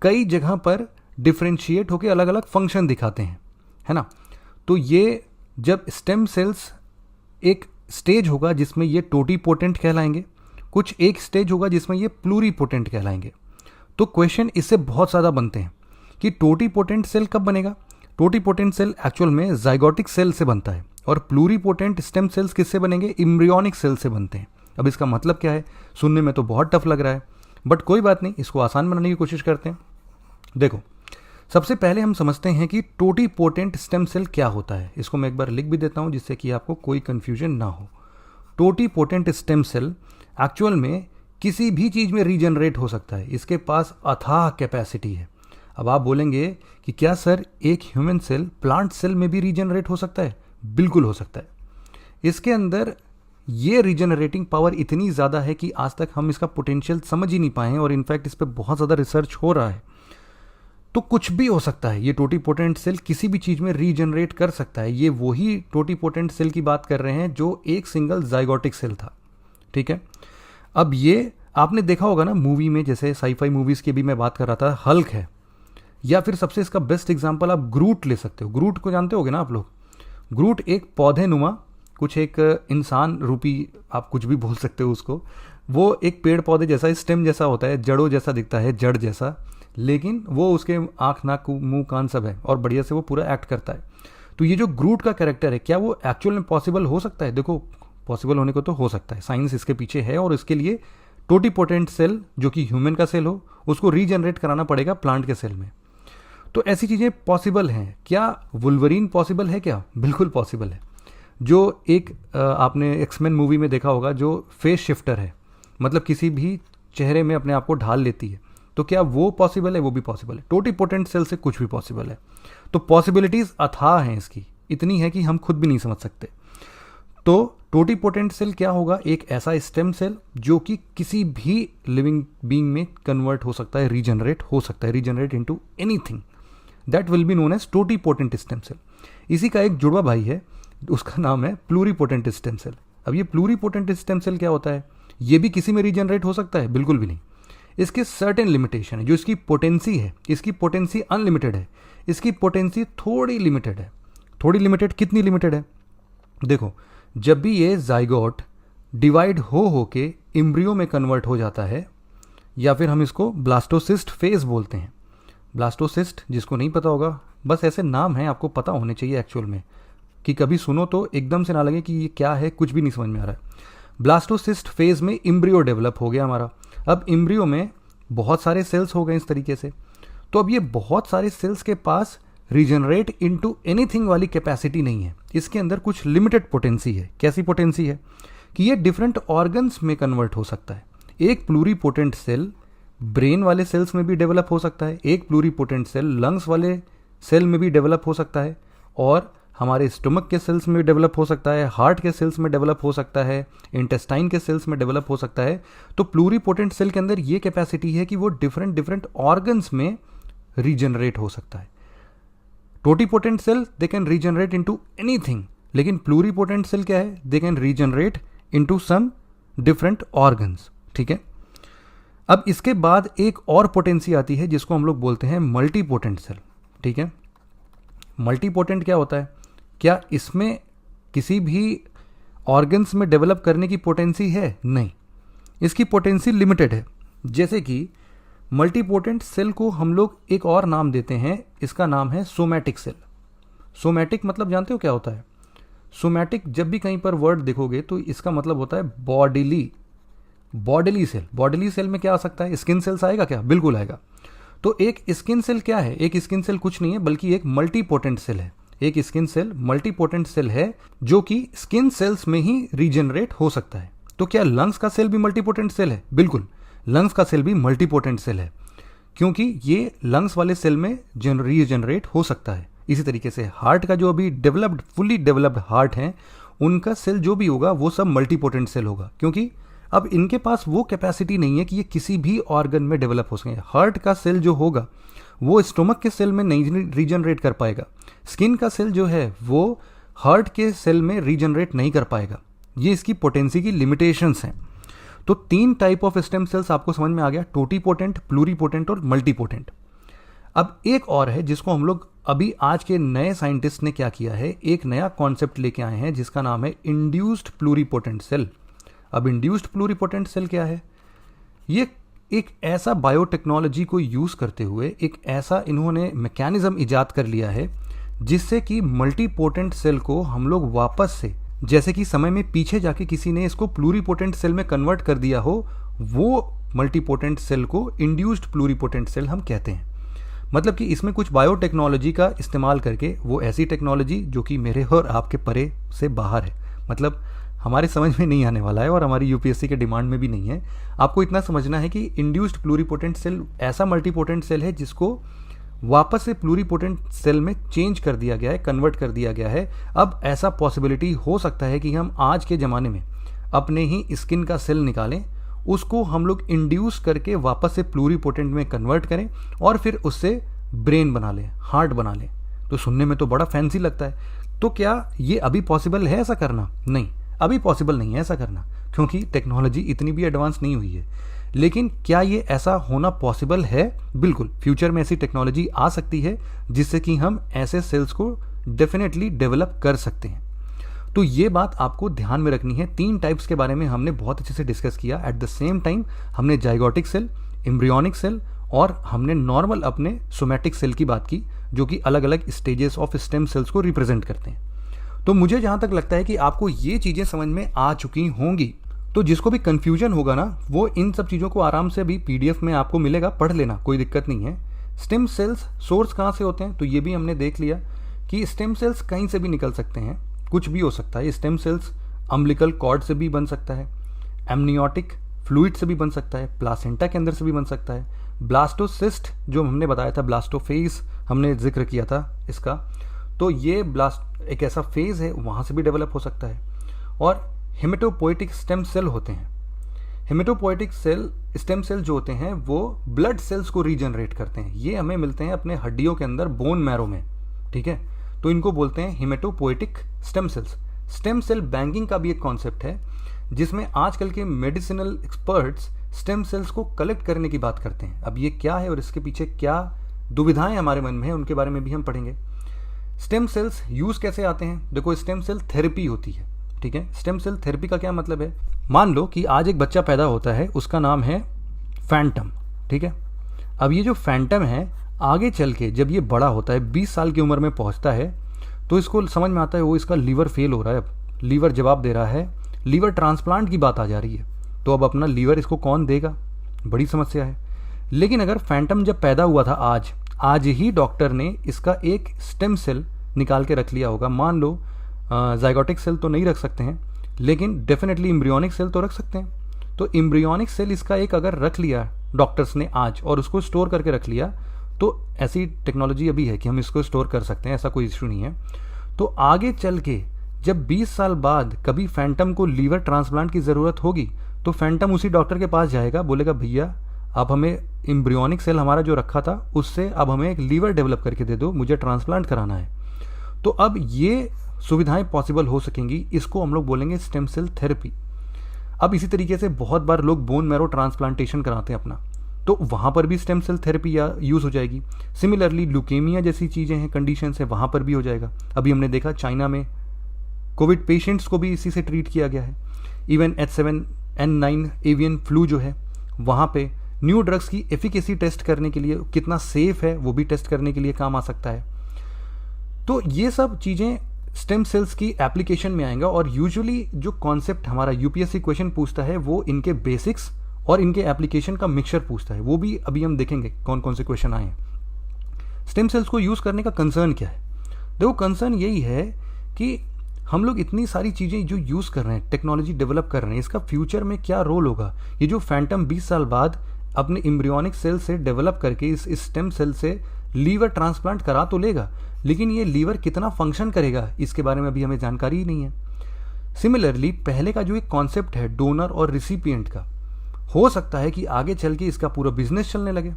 कई जगह पर डिफ्रेंशिएट होकर अलग अलग फंक्शन दिखाते हैं, है ना। तो ये जब स्टेम सेल्स एक स्टेज होगा जिसमें ये टोटीपोटेंट कहलाएंगे, कुछ एक स्टेज होगा जिसमें ये प्लूरीपोटेंट कहलाएंगे। तो क्वेश्चन इससे बहुत ज़्यादा बनते हैं कि टोटीपोटेंट सेल कब बनेगा। टोटीपोटेंट सेल एक्चुअल में जाइगोटिक सेल से बनता है और प्लूरीपोटेंट स्टेम सेल्स किससे बनेंगे? एम्ब्रियोनिक सेल से बनते हैं। अब इसका मतलब क्या है? सुनने में तो बहुत टफ लग रहा है, बट कोई बात नहीं, इसको आसान बनाने की कोशिश करते हैं। देखो, सबसे पहले हम समझते हैं कि टोटीपोटेंट स्टेम सेल क्या होता है। इसको मैं एक बार लिख भी देता हूं जिससे कि आपको कोई कंफ्यूजन ना हो। टोटीपोटेंट स्टेम सेल एक्चुअल में किसी भी चीज़ में रीजनरेट हो सकता है, इसके पास अथाह कैपेसिटी है। अब आप बोलेंगे कि क्या सर एक ह्यूमन सेल प्लांट सेल में भी रीजनरेट हो सकता है? बिल्कुल हो सकता है। इसके अंदर ये रीजनरेटिंग पावर इतनी ज़्यादा है कि आज तक हम इसका पोटेंशियल समझ ही नहीं पाए हैं और इनफैक्ट इस पर बहुत ज़्यादा रिसर्च हो रहा है। तो कुछ भी हो सकता है, ये टोटीपोटेंट सेल किसी भी चीज़ में रीजनरेट कर सकता है। ये वही टोटीपोटेंट सेल की बात कर रहे हैं जो एक सिंगल जाइगोटिक सेल था। ठीक है, अब ये आपने देखा होगा ना मूवी में, जैसे साईफाई मूवीज़ की भी मैं बात कर रहा था, हल्क है, या फिर सबसे इसका बेस्ट एग्जांपल आप ग्रूट ले सकते हो। ग्रूट को जानते होगे ना आप लोग। ग्रूट एक पौधे नुमा, कुछ एक इंसान रूपी, आप कुछ भी बोल सकते हो उसको। वो एक पेड़ पौधे जैसा स्टेम जैसा होता है, जड़ों जैसा दिखता है, जड़ जैसा, लेकिन वो उसके आँख नाक मुंह कान सब है और बढ़िया से वो पूरा एक्ट करता है। तो ये जो ग्रूट का कैरेक्टर है, क्या वो एक्चुअल में पॉसिबल हो सकता है? देखो, पॉसिबल होने को तो हो सकता है, साइंस इसके पीछे है और इसके लिए टोटीपोटेंट सेल जो कि ह्यूमन का सेल हो उसको रीजनरेट कराना पड़ेगा प्लांट के सेल में। तो ऐसी चीज़ें पॉसिबल हैं। क्या वुल्वरीन पॉसिबल है? क्या बिल्कुल पॉसिबल है। जो एक आपने एक्समैन मूवी में देखा होगा, जो फेस शिफ्टर है, मतलब किसी भी चेहरे में अपने आप को ढाल लेती है, तो क्या वो पॉसिबल है? वो भी पॉसिबल है। टोटीपोटेंट सेल से कुछ भी पॉसिबल है। तो पॉसिबिलिटीज़ अथाह हैं इसकी, इतनी है कि हम खुद भी नहीं समझ सकते। तो टोटीपोटेंट सेल क्या होगा? एक ऐसा स्टेम सेल जो कि किसी भी लिविंग बीइंग में कन्वर्ट हो सकता है, रीजनरेट हो सकता है, regenerate into anything, that will be known as totipotent stem cell. इसी का एक जुड़वा भाई है, उसका नाम है प्लूरीपोटेंट स्टेम सेल। अब ये प्लूरीपोटेंट स्टेम सेल क्या होता है? ये भी किसी में रीजनरेट हो सकता है? बिल्कुल भी नहीं। इसके सर्टेन लिमिटेशन है। जो इसकी पोटेंसी है, इसकी पोटेंसी अनलिमिटेड है, इसकी पोटेंसी थोड़ी लिमिटेड है। थोड़ी लिमिटेड कितनी लिमिटेड है? देखो, जब भी ये जाइगोट डिवाइड हो के एम्ब्रियो में कन्वर्ट हो जाता है, या फिर हम इसको ब्लास्टोसिस्ट फेज बोलते हैं। ब्लास्टोसिस्ट, जिसको नहीं पता होगा, बस ऐसे नाम हैं, आपको पता होने चाहिए एक्चुअल में, कि कभी सुनो तो एकदम से ना लगे कि ये क्या है, कुछ भी नहीं समझ में आ रहा है। ब्लास्टोसिस्ट फेज में इम्ब्रियो डेवलप हो गया हमारा। अब इम्ब्रियो में बहुत सारे सेल्स हो गए इस तरीके से, तो अब ये बहुत सारे सेल्स के पास रीजनरेट इनटू एनीथिंग वाली कैपेसिटी नहीं है। इसके अंदर कुछ लिमिटेड पोटेंसी है। कैसी पोटेंसी है कि ये डिफरेंट ऑर्गन्स में कन्वर्ट हो सकता है। एक प्लूरीपोटेंट सेल ब्रेन वाले सेल्स में भी डेवलप हो सकता है, एक प्लूरीपोटेंट सेल लंग्स वाले सेल में भी डेवलप हो सकता है, और हमारे स्टमक के सेल्स में डेवलप हो सकता है, हार्ट के सेल्स में डेवलप हो सकता है, इंटेस्टाइन के सेल्स में डेवलप हो सकता है। तो प्लूरीपोटेंट सेल के अंदर ये कैपेसिटी है कि वो डिफरेंट डिफरेंट ऑर्गन्स में रीजनरेट हो सकता है। Totipotent cell they can regenerate into anything, लेकिन प्लूरीपोटेंट सेल क्या है, they can regenerate into some different organs. ठीक है, अब इसके बाद एक और पोटेंसी आती है जिसको हम लोग बोलते हैं मल्टीपोटेंट सेल। ठीक है, मल्टीपोटेंट क्या होता है, क्या इसमें किसी भी ऑर्गन्स में डेवलप करने की पोटेंसी है? नहीं, इसकी पोटेंसी लिमिटेड है। जैसे कि मल्टीपोटेंट सेल को हम लोग एक और नाम देते हैं, इसका नाम है सोमैटिक सेल। सोमैटिक मतलब जानते हो क्या होता है? सोमैटिक जब भी कहीं पर वर्ड देखोगे तो इसका मतलब होता है बॉडीली सेल। बॉडीली सेल में क्या आ सकता है? स्किन सेल्स आएगा क्या? बिल्कुल आएगा। तो एक स्किन सेल क्या है? एक स्किन सेल कुछ नहीं है बल्कि एक मल्टीपोटेंट सेल है। एक स्किन सेल मल्टीपोटेंट सेल है जो कि स्किन सेल्स में ही रीजनरेट हो सकता है। तो क्या लंग्स का सेल भी मल्टीपोटेंट सेल है? बिल्कुल, लंग्स का सेल भी मल्टीपोटेंट सेल है, क्योंकि ये लंग्स वाले सेल में रीजनरेट हो सकता है। इसी तरीके से हार्ट का जो अभी डेवलप्ड, फुल्ली डेवलप्ड हार्ट है, उनका सेल जो भी होगा वो सब मल्टीपोटेंट सेल होगा, क्योंकि अब इनके पास वो कैपेसिटी नहीं है कि ये किसी भी ऑर्गन में डेवलप हो सके। हार्ट का सेल जो होगा वो स्टोमक के सेल में नहीं रीजनरेट कर पाएगा। स्किन का सेल जो है वो हार्ट के सेल में रीजनरेट नहीं कर पाएगा। ये इसकी पोटेंसी की लिमिटेशंस हैं। तो 3 टाइप ऑफ स्टेम सेल्स आपको समझ में आ गया, टोटीपोटेंट, प्लूरीपोटेंट और मल्टीपोटेंट। अब एक और है जिसको हम लोग अभी आज के नए साइंटिस्ट ने क्या किया है, एक नया कॉन्सेप्ट लेके आए हैं जिसका नाम है इंड्यूस्ड प्लूरीपोटेंट सेल। अब इंड्यूस्ड प्लूरीपोटेंट सेल क्या है? ये एक ऐसा बायोटेक्नोलॉजी को यूज़ करते हुए एक ऐसा इन्होंने मैकेनिज्म इजाद कर लिया है जिससे कि मल्टीपोटेंट सेल को हम लोग वापस से, जैसे कि समय में पीछे जाके किसी ने इसको प्लूरीपोटेंट सेल में कन्वर्ट कर दिया हो, वो मल्टीपोटेंट सेल को इंड्यूस्ड प्लूरीपोटेंट सेल हम कहते हैं। मतलब कि इसमें कुछ बायोटेक्नोलॉजी का इस्तेमाल करके, वो ऐसी टेक्नोलॉजी जो कि मेरे और आपके परे से बाहर है, मतलब हमारे समझ में नहीं आने वाला है और हमारी यूपीएससी के डिमांड में भी नहीं है। आपको इतना समझना है कि इंड्यूस्ड प्लूरीपोटेंट सेल ऐसा मल्टीपोटेंट सेल है जिसको वापस से प्लूरीपोटेंट सेल में चेंज कर दिया गया है, कन्वर्ट कर दिया गया है। अब ऐसा पॉसिबिलिटी हो सकता है कि हम आज के ज़माने में अपने ही स्किन का सेल निकालें, उसको हम लोग इंड्यूस करके वापस से प्लूरीपोटेंट में कन्वर्ट करें और फिर उससे ब्रेन बना लें, हार्ट बना लें। तो सुनने में तो बड़ा फैंसी लगता है। तो क्या ये अभी पॉसिबल है ऐसा करना? नहीं, अभी पॉसिबल नहीं है ऐसा करना, क्योंकि टेक्नोलॉजी इतनी भी एडवांस नहीं हुई है। लेकिन क्या ये ऐसा होना पॉसिबल है? बिल्कुल, फ्यूचर में ऐसी टेक्नोलॉजी आ सकती है जिससे कि हम ऐसे सेल्स को डेफिनेटली डेवलप कर सकते हैं। तो ये बात आपको ध्यान में रखनी है। 3 टाइप्स के बारे में हमने बहुत अच्छे से डिस्कस किया। एट द सेम टाइम हमने जाइगोटिक सेल, एम्ब्रियोनिक सेल और हमने नॉर्मल अपने सोमैटिक सेल की बात की, जो कि अलग अलग स्टेजेस ऑफ स्टेम सेल्स को रिप्रेजेंट करते हैं। तो मुझे जहाँ तक लगता है कि आपको ये चीज़ें समझ में आ चुकी होंगी। तो जिसको भी कन्फ्यूजन होगा ना, वो इन सब चीज़ों को आराम से अभी PDF में आपको मिलेगा, पढ़ लेना, कोई दिक्कत नहीं है। स्टेम सेल्स सोर्स कहाँ से होते हैं, तो ये भी हमने देख लिया कि स्टेम सेल्स कहीं से भी निकल सकते हैं, कुछ भी हो सकता है। स्टेम सेल्स अम्बिलिकल कॉर्ड से भी बन सकता है, एमनियोटिक फ्लूइड से भी बन सकता है, प्लासेंटा के अंदर से भी बन सकता है, ब्लास्टोसिस्ट जो हमने बताया था, ब्लास्टोफेज हमने जिक्र किया था इसका, तो ये एक ऐसा फेज है, वहाँ से भी डेवलप हो सकता है। और हेमेटोपोइटिक स्टेम सेल होते हैं। हेमेटोपोइटिक सेल स्टेम सेल जो होते हैं वो ब्लड सेल्स को रीजनरेट करते हैं। ये हमें मिलते हैं अपने हड्डियों के अंदर, बोन मैरो में, ठीक है। तो इनको बोलते हैं hematopoietic stem cells. Stem cell banking का भी एक कॉन्सेप्ट है जिसमें आजकल के मेडिसिनल एक्सपर्ट्स स्टेम सेल्स को कलेक्ट करने की बात करते हैं। अब ये क्या है और इसके पीछे क्या दुविधाएं हमारे मन में है, उनके बारे में भी हम पढ़ेंगे। स्टेम सेल्स यूज़ कैसे आते हैं? देखो, स्टेम सेल थेरेपी होती है, ठीक है। स्टेम सेल थेरेपी का क्या मतलब है? मान लो कि आज एक बच्चा पैदा होता है, उसका नाम है फैंटम, ठीक है। अब ये जो फैंटम है आगे चल के जब ये बड़ा होता है 20 साल की उम्र में पहुंचता है तो इसको समझ में आता है वो इसका लीवर फेल हो रहा है, अब लीवर जवाब दे रहा है, लीवर ट्रांसप्लांट की बात आ जा रही है, तो अब अपना लीवर इसको कौन देगा, बड़ी समस्या है। लेकिन अगर फैंटम जब पैदा हुआ था आज ही डॉक्टर ने इसका एक स्टेम सेल निकाल के रख लिया होगा, मान लो जाइगोटिक सेल तो नहीं रख सकते हैं लेकिन डेफिनेटली एम्ब्रियोनिक सेल तो रख सकते हैं, तो एम्ब्रियोनिक सेल इसका एक अगर रख लिया डॉक्टर्स ने आज और उसको स्टोर करके रख लिया, तो ऐसी टेक्नोलॉजी अभी है कि हम इसको स्टोर कर सकते हैं, ऐसा कोई इशू नहीं है। तो आगे चल के जब 20 साल बाद कभी फैंटम को लीवर ट्रांसप्लांट की ज़रूरत होगी तो फैंटम उसी डॉक्टर के पास जाएगा, बोलेगा भैया आप हमें एम्ब्रियोनिक सेल हमारा जो रखा था उससे अब हमें एक लीवर डेवलप करके दे दो, मुझे ट्रांसप्लांट कराना है। तो अब ये सुविधाएं पॉसिबल हो सकेंगी, इसको हम लोग बोलेंगे स्टेम सेल थेरेपी। अब इसी तरीके से बहुत बार लोग बोन मैरो ट्रांसप्लांटेशन कराते हैं अपना, तो वहाँ पर भी स्टेम सेल थेरेपी या यूज़ हो जाएगी। सिमिलरली ल्यूकेमिया जैसी चीज़ें हैं, कंडीशन है, वहाँ पर भी हो जाएगा। अभी हमने देखा चाइना में कोविड पेशेंट्स को भी इसी से ट्रीट किया गया है। इवन H7N9 एवियन फ्लू जो है वहाँ पे न्यू ड्रग्स की एफिकेसी टेस्ट करने के लिए कितना सेफ है वो भी टेस्ट करने के लिए काम आ सकता है। तो ये सब चीज़ें स्टेम सेल्स की एप्लीकेशन में आएंगा और यूजुअली जो कॉन्सेप्ट हमारा यूपीएससी क्वेश्चन पूछता है वो इनके बेसिक्स और इनके एप्लीकेशन का मिक्सचर पूछता है, वो भी अभी हम देखेंगे कौन कौन से क्वेश्चन आए हैं। स्टेम सेल्स को यूज़ करने का कंसर्न क्या है? देखो कंसर्न यही है कि हम लोग इतनी सारी चीज़ें जो यूज़ कर रहे हैं, टेक्नोलॉजी डेवलप कर रहे हैं, इसका फ्यूचर में क्या रोल होगा। ये जो फैंटम 20 साल बाद अपने एम्ब्रियोनिक सेल से डेवलप करके इस स्टेम सेल से लीवर ट्रांसप्लांट करा तो लेगा, लेकिन ये लीवर कितना फंक्शन करेगा इसके बारे में अभी हमें जानकारी ही नहीं है। सिमिलरली पहले का जो एक कॉन्सेप्ट है डोनर और रिसिपिएंट का, हो सकता है कि आगे चल के इसका पूरा बिजनेस चलने लगे।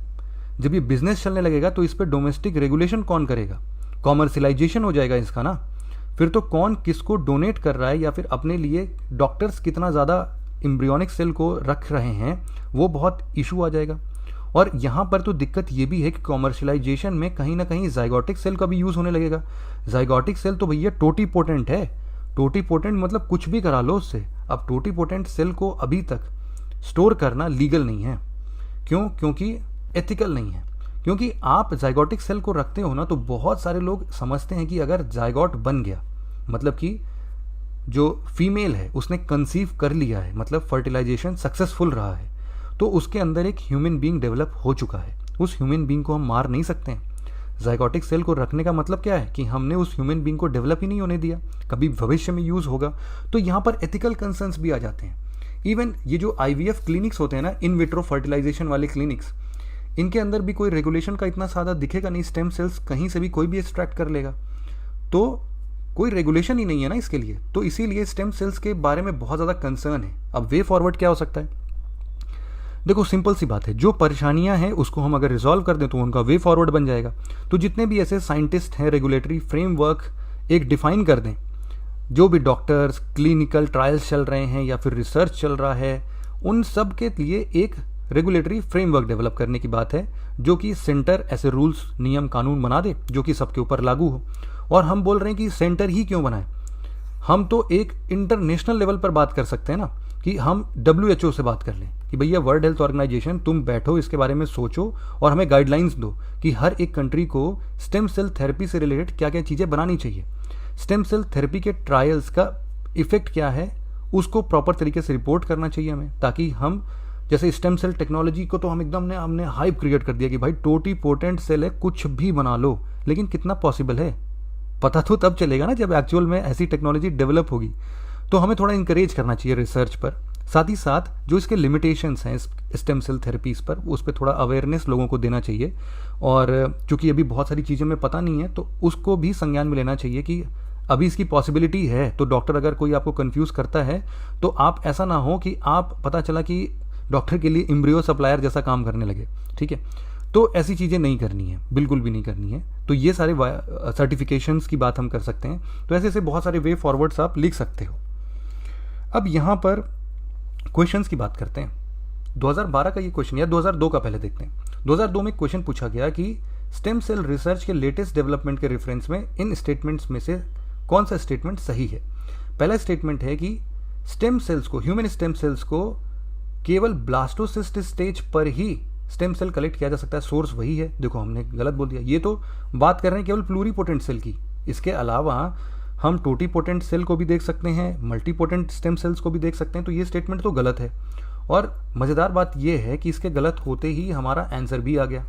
जब ये बिजनेस चलने लगेगा तो इस पर डोमेस्टिक रेगुलेशन कौन करेगा, कॉमर्शलाइजेशन हो जाएगा इसका ना, फिर तो कौन किसको डोनेट कर रहा है या फिर अपने लिए डॉक्टर्स कितना ज़्यादा एम्ब्रियोनिक सेल को रख रहे हैं वो बहुत इशू आ जाएगा। और यहाँ पर तो दिक्कत ये भी है कि कॉमर्शलाइजेशन में कहीं ना कहीं जाइगोटिक सेल का भी यूज़ होने लगेगा। जाइगोटिक सेल तो भैया टोटी पोटेंट है, टोटी पोटेंट मतलब कुछ भी करा लो उससे। अब टोटी पोटेंट सेल को अभी तक स्टोर करना लीगल नहीं है, क्यों? क्योंकि एथिकल नहीं है। क्योंकि आप जाइगोटिक सेल को रखते हो ना तो बहुत सारे लोग समझते हैं कि अगर जाइगोट बन गया मतलब कि जो फीमेल है उसने कंसीव कर लिया है, मतलब फर्टिलाइजेशन सक्सेसफुल रहा है, तो उसके अंदर एक ह्यूमन बीइंग डेवलप हो चुका है। उस ह्यूमन बीइंग को हम मार नहीं सकते हैं। जाइगोटिक सेल को रखने का मतलब क्या है कि हमने उस ह्यूमन बीइंग को डेवलप ही नहीं होने दिया, कभी भविष्य में यूज़ होगा। तो यहाँ पर एथिकल कंसर्न्स भी आ जाते हैं। इवन ये जो IVF क्लिनिक्स होते हैं ना, इन विट्रो फर्टिलाइजेशन वाले क्लिनिक्स, इनके अंदर भी कोई रेगुलेशन का इतना सादा दिखेगा नहीं, स्टेम सेल्स कहीं से भी कोई भी एक्सट्रैक्ट कर लेगा, तो कोई रेगुलेशन ही नहीं है ना इसके लिए। तो इसीलिए स्टेम सेल्स के बारे में बहुत ज़्यादा कंसर्न है। अब वे फॉरवर्ड क्या हो सकता है? देखो सिंपल सी बात है, जो परेशानियां हैं उसको हम अगर रिजॉल्व कर दें तो उनका वे फॉरवर्ड बन जाएगा। तो जितने भी ऐसे साइंटिस्ट हैं रेगुलेटरी फ्रेमवर्क एक डिफाइन कर दें, जो भी डॉक्टर्स क्लिनिकल ट्रायल्स चल रहे हैं या फिर रिसर्च चल रहा है, उन सब के लिए एक रेगुलेटरी फ्रेमवर्क डेवलप करने की बात है, जो कि सेंटर ऐसे रूल्स नियम कानून बना दे जो कि सबके ऊपर लागू हो। और हम बोल रहे हैं कि सेंटर ही क्यों बनाए, हम तो एक इंटरनेशनल लेवल पर बात कर सकते हैं ना, कि हम WHO से बात कर लें कि भैया वर्ल्ड हेल्थ ऑर्गेनाइजेशन तुम बैठो इसके बारे में सोचो और हमें गाइडलाइंस दो कि हर एक कंट्री को स्टेम सेल थेरेपी से रिलेटेड क्या क्या चीज़ें बनानी चाहिए। स्टेम सेल थेरेपी के ट्रायल्स का इफेक्ट क्या है उसको प्रॉपर तरीके से रिपोर्ट करना चाहिए हमें, ताकि हम जैसे स्टेम सेल टेक्नोलॉजी को तो हम एकदम ने हमने हाइप क्रिएट कर दिया कि भाई टोटी पोटेंट सेल है, कुछ भी बना लो, लेकिन कितना पॉसिबल है पता तो तब चलेगा ना जब एक्चुअल में ऐसी टेक्नोलॉजी डेवलप होगी। तो हमें थोड़ा इंकरेज करना चाहिए रिसर्च पर, साथ ही साथ जो इसके लिमिटेशंस हैं स्टेम सेल थेरेपीज़ पर उस पर थोड़ा अवेयरनेस लोगों को देना चाहिए। और चूंकि अभी बहुत सारी चीज़ें में पता नहीं है तो उसको भी संज्ञान में लेना चाहिए कि अभी इसकी पॉसिबिलिटी है। तो डॉक्टर अगर कोई आपको कंफ्यूज करता है तो आप ऐसा ना हो कि आप पता चला कि डॉक्टर के लिए एम्ब्रियो सप्लायर जैसा काम करने लगे, ठीक है। तो ऐसी चीज़ें नहीं करनी है, बिल्कुल भी नहीं करनी है। तो ये सारे सर्टिफिकेशंस की बात हम कर सकते हैं। तो ऐसे ऐसे बहुत सारे वे फॉरवर्ड्स आप लिख सकते हो। अब यहाँ पर क्वेश्चंस की बात करते हैं। 2012 का ये क्वेश्चन या 2002 का पहले देखते हैं। 2002 में क्वेश्चन पूछा गया कि स्टेम सेल रिसर्च के लेटेस्ट डेवलपमेंट के रेफरेंस में इन स्टेटमेंट्स में से कौन सा स्टेटमेंट सही है। पहला स्टेटमेंट है कि स्टेम सेल्स को, ह्यूमन स्टेम सेल्स को केवल ब्लास्टोसिस्ट स्टेज पर ही स्टेम सेल कलेक्ट किया जा सकता है, सोर्स वही है। देखो हमने गलत बोल दिया, ये तो बात कर रहे हैं केवल प्लूरीपोटेंट सेल की। इसके अलावा हम टोटीपोटेंट सेल को भी देख सकते हैं, मल्टीपोटेंट स्टेम सेल्स को भी देख सकते हैं, तो ये स्टेटमेंट तो गलत है। और मज़ेदार बात ये है कि इसके गलत होते ही हमारा आंसर भी आ गया।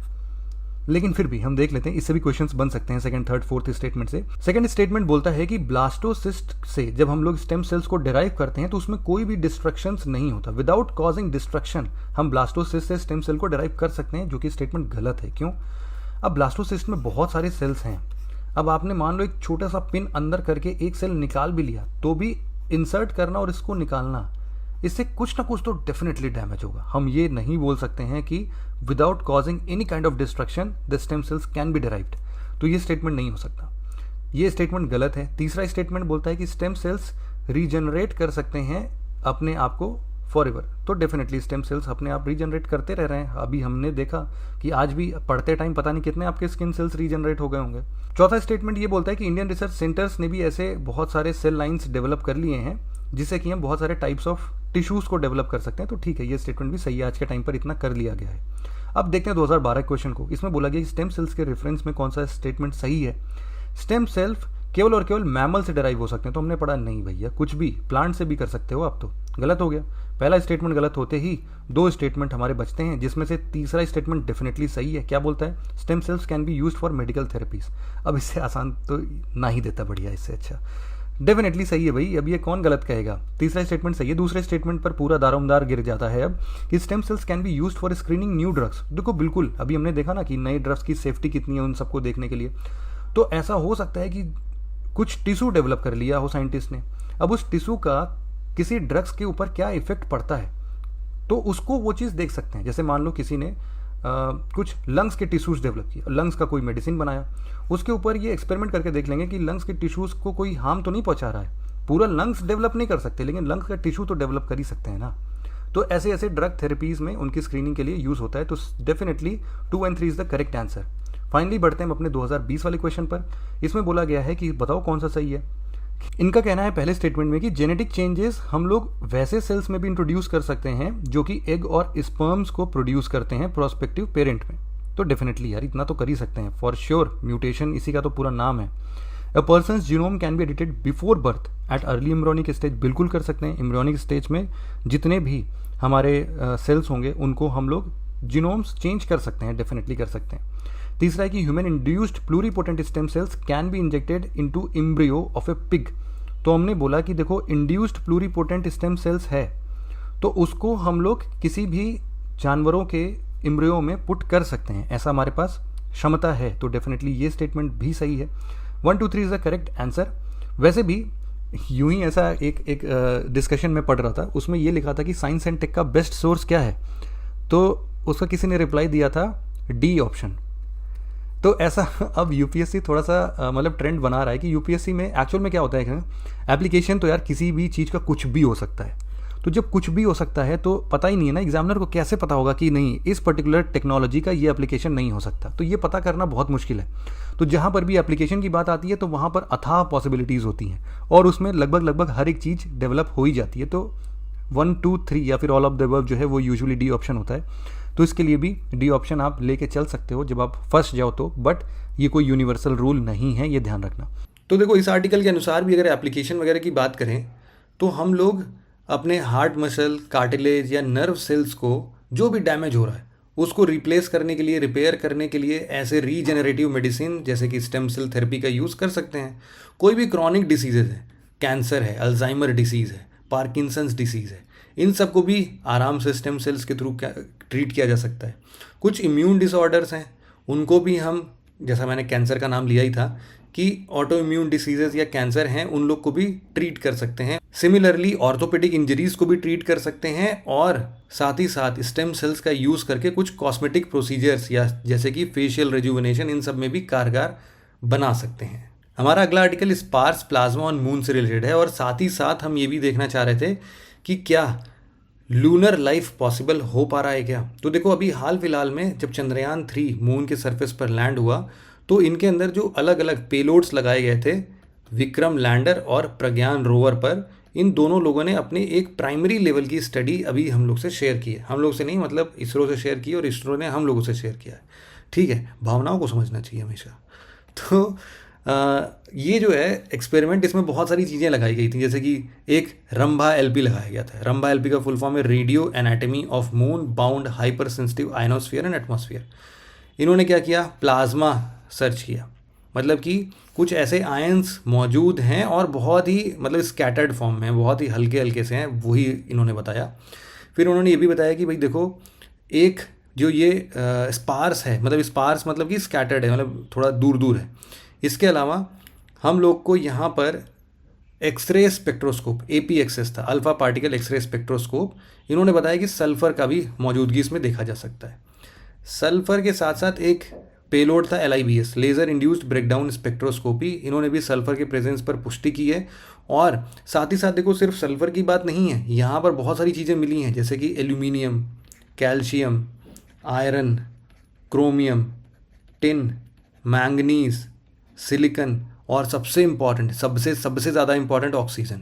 लेकिन फिर भी हम देख लेते हैं, इससे भी क्वेश्चंस बन सकते हैं सेकंड, थर्ड, फोर्थ स्टेटमेंट से। सेकंड स्टेटमेंट बोलता है कि ब्लास्टोसिस्ट से जब हम लोग स्टेम सेल्स को डिराइव करते हैं तो उसमें कोई भी डिस्ट्रक्शंस नहीं होता। विदाउट कॉजिंग डिस्ट्रक्शन हम ब्लास्टोसिस्ट से स्टेम सेल को डिराइव कर सकते हैं, जो कि स्टेटमेंट गलत है। क्यों? अब ब्लास्टोसिस्ट में बहुत सारे सेल्स हैं। अब आपने मान लो एक छोटा सा पिन अंदर करके एक सेल निकाल भी लिया, तो भी इंसर्ट करना और इसको निकालना, इससे कुछ ना कुछ तो डेफिनेटली डैमेज होगा। हम ये नहीं बोल सकते हैं कि without causing any kind of destruction the stem cells can be derived, तो ये स्टेटमेंट नहीं हो सकता। ये स्टेटमेंट गलत है। तीसरा स्टेटमेंट बोलता है कि स्टेम सेल्स रीजनरेट कर सकते हैं अपने आप को फॉर एवर, तो डेफिनेटली स्टेम सेल्स अपने आप रीजनरेट करते रह रहे हैं। अभी हमने देखा कि आज भी पढ़ते टाइम पता नहीं कितने आपके स्किन सेल्स रीजनरेट हो गए होंगे। चौथा स्टेटमेंट ये बोलता है कि इंडियन रिसर्च सेंटर्स ने भी ऐसे बहुत सारे सेल लाइन्स डेवलप कर लिए हैं जिससे कि हम बहुत सारे टाइप्स ऑफ टिश्यूज़ को डेवलप कर सकते हैं। तो ठीक है, ये स्टेटमेंट भी सही है, आज के टाइम पर इतना कर लिया गया है। अब देखते हैं 2012 क्वेश्चन को। इसमें बोला गया कि स्टेम सेल्स के रेफरेंस में कौन सा स्टेटमेंट सही है। स्टेम सेल्स केवल और केवल मैमल से डिराइव हो सकते हैं, तो हमने पढ़ा नहीं भैया, कुछ भी प्लांट से भी कर सकते हो आप, तो गलत हो गया। पहला स्टेटमेंट गलत होते ही दो स्टेटमेंट हमारे बचते हैं, जिसमें से तीसरा स्टेटमेंट डेफिनेटली सही है। क्या बोलता है? Stem cells can be used for medical therapies. अब इससे आसान तो ना ही देता, बढ़िया, इससे अच्छा डेफिनेटली सही है भाई। अब ये कौन गलत कहेगा? तीसरा स्टेटमेंट सही है। दूसरे स्टेटमेंट पर पूरा दारोमदार गिर जाता है अब कि stem cells can be used for screening new drugs. देखो बिल्कुल, अभी हमने देखा ना कि नए ड्रग्स की सेफ्टी कितनी है उन सबको देखने के लिए। तो ऐसा हो सकता है कि कुछ टिश्यू डेवलप कर लिया हो साइंटिस्ट ने, अब उस टिश्यू का किसी ड्रग्स के ऊपर क्या इफेक्ट पड़ता है तो उसको वो चीज़ देख सकते हैं। जैसे मान लो किसी ने कुछ लंग्स के टिश्यूज़ डेवलप किए, लंग्स का कोई मेडिसिन बनाया, उसके ऊपर ये एक्सपेरिमेंट करके देख लेंगे कि लंग्स के टिश्यूज़ को कोई हार्म तो नहीं पहुंचा रहा है। पूरा लंग्स डेवलप नहीं कर सकते, लेकिन लंग्स का टिश्यू तो डेवलप कर ही सकते हैं ना। तो ऐसे ऐसे ड्रग थेरेपीज़ में उनकी स्क्रीनिंग के लिए यूज़ होता है। तो डेफिनेटली 2 और 3 is the correct answer. Finally बढ़ते हैं हम अपने 2020 वाले क्वेश्चन पर। इसमें बोला गया है कि बताओ कौन सा सही है। इनका कहना है पहले स्टेटमेंट में कि जेनेटिक चेंजेस हम लोग वैसे सेल्स में भी इंट्रोड्यूस कर सकते हैं जो कि एग और स्पर्म्स को प्रोड्यूस करते हैं प्रोस्पेक्टिव पेरेंट में। तो डेफिनेटली यार इतना तो कर ही सकते हैं फॉर श्योर। म्यूटेशन इसी का तो पूरा नाम है। A person's genome can be edited before birth at early embryonic stage. बिल्कुल कर सकते हैं। एम्ब्रियोनिक स्टेज में जितने भी हमारे सेल्स होंगे उनको हम लोग जीनोम्स चेंज कर सकते हैं, डेफिनेटली कर सकते हैं। तीसरा है कि human induced pluripotent stem cells can be injected into embryo of A pig. तो हमने बोला कि देखो इंड्यूस्ड प्लूरीपोटेंट स्टेम सेल्स है तो उसको हम लोग किसी भी जानवरों के एम्ब्रियो में पुट कर सकते हैं, ऐसा हमारे पास क्षमता है। तो डेफिनेटली ये स्टेटमेंट भी सही है। 1, 2, 3 इज द करेक्ट आंसर। वैसे भी यूं ही ऐसा एक डिस्कशन में पढ़ रहा था, उसमें ये लिखा था कि साइंस एंड टेक का बेस्ट सोर्स क्या है, तो उसका किसी ने रिप्लाई दिया था डी ऑप्शन। तो ऐसा अब यूपीएससी थोड़ा सा मतलब ट्रेंड बना रहा है कि यूपीएससी में एक्चुअल में क्या होता है, एप्लीकेशन तो यार किसी भी चीज़ का कुछ भी हो सकता है। तो जब कुछ भी हो सकता है तो पता ही नहीं है ना, एग्जामिनर को कैसे पता होगा कि नहीं इस पर्टिकुलर टेक्नोलॉजी का ये एप्लीकेशन नहीं हो सकता। तो ये पता करना बहुत मुश्किल है। तो जहाँ पर भी एप्लीकेशन की बात आती है तो वहाँ पर अथाह पॉसिबिलिटीज़ होती हैं और उसमें लगभग हर एक चीज़ डेवलप हो ही जाती है। तो 1, 2, 3 या फिर ऑल ऑफ द अबव जो है वो यूजुअली डी ऑप्शन होता है। तो इसके लिए भी डी ऑप्शन आप लेके चल सकते हो जब आप फंस जाओ तो, बट ये कोई यूनिवर्सल रूल नहीं है, ये ध्यान रखना। तो देखो इस आर्टिकल के अनुसार भी अगर एप्लीकेशन वगैरह की बात करें तो हम लोग अपने हार्ट मसल, कार्टिलेज या नर्व सेल्स को जो भी डैमेज हो रहा है उसको रिप्लेस करने के लिए, रिपेयर करने के लिए ऐसे रीजेनरेटिव मेडिसिन जैसे कि स्टेम सेल थेरेपी का यूज़ कर सकते हैं। कोई भी क्रॉनिक डिसीजेज है, कैंसर है, अल्जाइमर डिसीज़ है, पार्किंसंस डिसीज़ है, इन सब को भी आराम से स्टेम सेल्स के थ्रू ट्रीट किया जा सकता है। कुछ इम्यून डिसऑर्डर्स हैं उनको भी हम, जैसा मैंने कैंसर का नाम लिया ही था कि ऑटो इम्यून डिसीजेज या कैंसर हैं, उन लोग को भी ट्रीट कर सकते हैं। सिमिलरली ऑर्थोपेडिक इंजरीज को भी ट्रीट कर सकते हैं और साथ ही साथ स्टेम सेल्स का यूज़ करके कुछ कॉस्मेटिक प्रोसीजर्स या जैसे कि फेशियल रेजुविनेशन, इन सब में भी कारगर बना सकते हैं। हमारा अगला article sparse plasma on moon से रिलेटेड है और साथ ही साथ हम ये भी देखना चाह रहे थे कि क्या लूनर लाइफ पॉसिबल हो पा रहा है क्या। तो देखो अभी हाल फिलहाल में जब चंद्रयान 3 मून के सरफेस पर लैंड हुआ तो इनके अंदर जो अलग अलग पेलोड्स लगाए गए थे विक्रम लैंडर और प्रज्ञान रोवर पर, इन दोनों लोगों ने अपने एक प्राइमरी लेवल की स्टडी अभी हम लोग से शेयर की है। हम लोग से नहीं, मतलब इसरो से शेयर की और इसरो ने हम लोगों से शेयर किया है। ठीक है, भावनाओं को समझना चाहिए हमेशा। तो ये जो है एक्सपेरिमेंट, इसमें बहुत सारी चीज़ें लगाई गई थी, जैसे कि एक रंभा एलपी लगाया गया था। रंभा एलपी का फुल फॉर्म है radio anatomy of moon bound hyper sensitive ionosphere and atmosphere. इन्होंने क्या किया, प्लाज्मा सर्च किया, मतलब कि कुछ ऐसे आयंस मौजूद हैं और बहुत ही मतलब स्कैटर्ड फॉर्म में, बहुत ही हल्के हल्के से हैं, वही इन्होंने बताया। फिर उन्होंने ये भी बताया कि भाई देखो, एक जो ये स्पार्स है, मतलब स्पार्स मतलब कि स्कैटर्ड है, मतलब थोड़ा दूर दूर है। इसके अलावा हम लोग को यहाँ पर एक्सरे स्पेक्ट्रोस्कोप, APXS था, अल्फा पार्टिकल एक्सरे स्पेक्ट्रोस्कोप, इन्होंने बताया कि सल्फर का भी मौजूदगी इसमें देखा जा सकता है। सल्फर के साथ साथ एक पेलोड था LIBS, laser induced breakdown spectroscopy, इन्होंने भी सल्फर के प्रेजेंस पर पुष्टि की है। और साथ ही साथ देखो, सिर्फ सल्फर की बात नहीं है, यहाँ पर बहुत सारी चीज़ें मिली हैं, जैसे कि aluminium, calcium, iron, chromium, tin, manganese, silicon और सबसे इम्पॉर्टेंट, सबसे सबसे ज़्यादा इम्पॉर्टेंट ऑक्सीजन।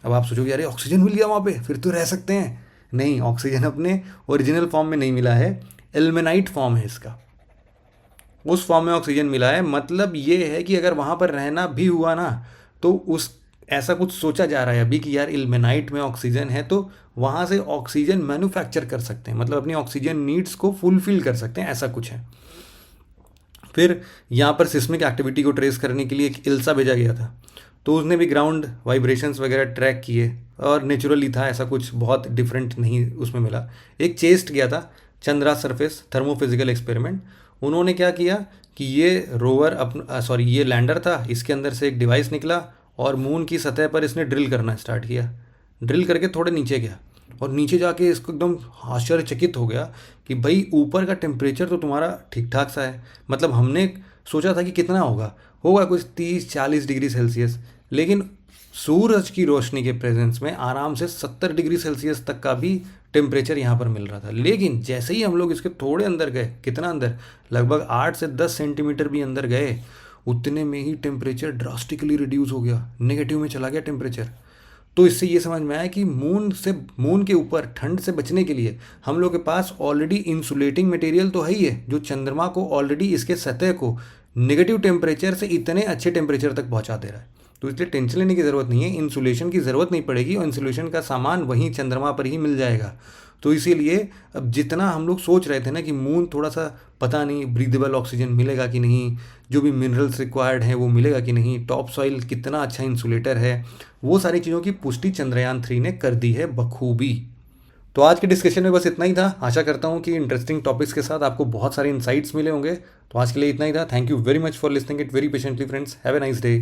अब आप सोचोगे अरे ऑक्सीजन मिल गया वहाँ पे, फिर तो रह सकते हैं। नहीं, ऑक्सीजन अपने ओरिजिनल फॉर्म में नहीं मिला है, एल्मेनाइट फॉर्म है इसका, उस फॉर्म में ऑक्सीजन मिला है। मतलब ये है कि अगर वहाँ पर रहना भी हुआ ना, तो उस ऐसा कुछ सोचा जा रहा है अभी कि यार इल्मेनाइट में ऑक्सीजन है, तो वहाँ से ऑक्सीजन मैन्युफैक्चर कर सकते हैं, मतलब अपनी ऑक्सीजन नीड्स को फुलफिल कर सकते हैं, ऐसा कुछ है। फिर यहाँ पर सिस्मिक एक्टिविटी को ट्रेस करने के लिए एक इल्सा भेजा गया था, तो उसने भी ग्राउंड वाइब्रेशंस वगैरह ट्रैक किए और नेचुरली था, ऐसा कुछ बहुत डिफरेंट नहीं उसमें मिला। एक चेस्ट गया था, चंद्रा सरफेस थर्मोफिजिकल एक्सपेरिमेंट। उन्होंने क्या किया कि ये रोवर ये लैंडर था, इसके अंदर से एक डिवाइस निकला और मून की सतह पर इसने ड्रिल करना स्टार्ट किया। ड्रिल करके थोड़े नीचे गया और नीचे जाके इसको एकदम आश्चर्यचकित हो गया कि भाई ऊपर का टेम्परेचर तो तुम्हारा ठीक ठाक सा है, मतलब हमने सोचा था कि कितना होगा कुछ 30-40 डिग्री सेल्सियस, लेकिन सूरज की रोशनी के प्रेजेंस में आराम से 70 डिग्री सेल्सियस तक का भी टेम्परेचर यहाँ पर मिल रहा था। लेकिन जैसे ही हम लोग इसके थोड़े अंदर गए, कितना अंदर, लगभग 8 से 10 सेंटीमीटर भी अंदर गए, उतने में ही टेम्परेचर ड्रास्टिकली रिड्यूस हो गया, नेगेटिव में चला गया टेम्परेचर। तो इससे ये समझ में आया कि मून के ऊपर ठंड से बचने के लिए हम लोग के पास ऑलरेडी इंसुलेटिंग मटेरियल तो है ही है, जो चंद्रमा को ऑलरेडी इसके सतह को नेगेटिव टेम्परेचर से इतने अच्छे टेम्परेचर तक पहुंचा दे रहा है। तो इसलिए टेंशन लेने की ज़रूरत नहीं है, इंसुलेशन की ज़रूरत नहीं पड़ेगी और इंसुलेशन का सामान वहीं चंद्रमा पर ही मिल जाएगा। तो इसीलिए अब जितना हम लोग सोच रहे थे ना कि मून थोड़ा सा पता नहीं ब्रीदेबल ऑक्सीजन मिलेगा कि नहीं, जो भी मिनरल्स रिक्वायर्ड हैं वो मिलेगा कि नहीं, टॉप सॉइल कितना अच्छा इंसुलेटर है, वो सारी चीज़ों की पुष्टि चंद्रयान 3 ने कर दी है बखूबी। तो आज के डिस्कशन में बस इतना ही था। आशा करता हूँ कि इंटरेस्टिंग टॉपिक्स के साथ आपको बहुत सारे इंसाइट्स मिले होंगे। तो आज के लिए इतना ही था। Thank you very much for listening it very patiently friends. Have a nice day.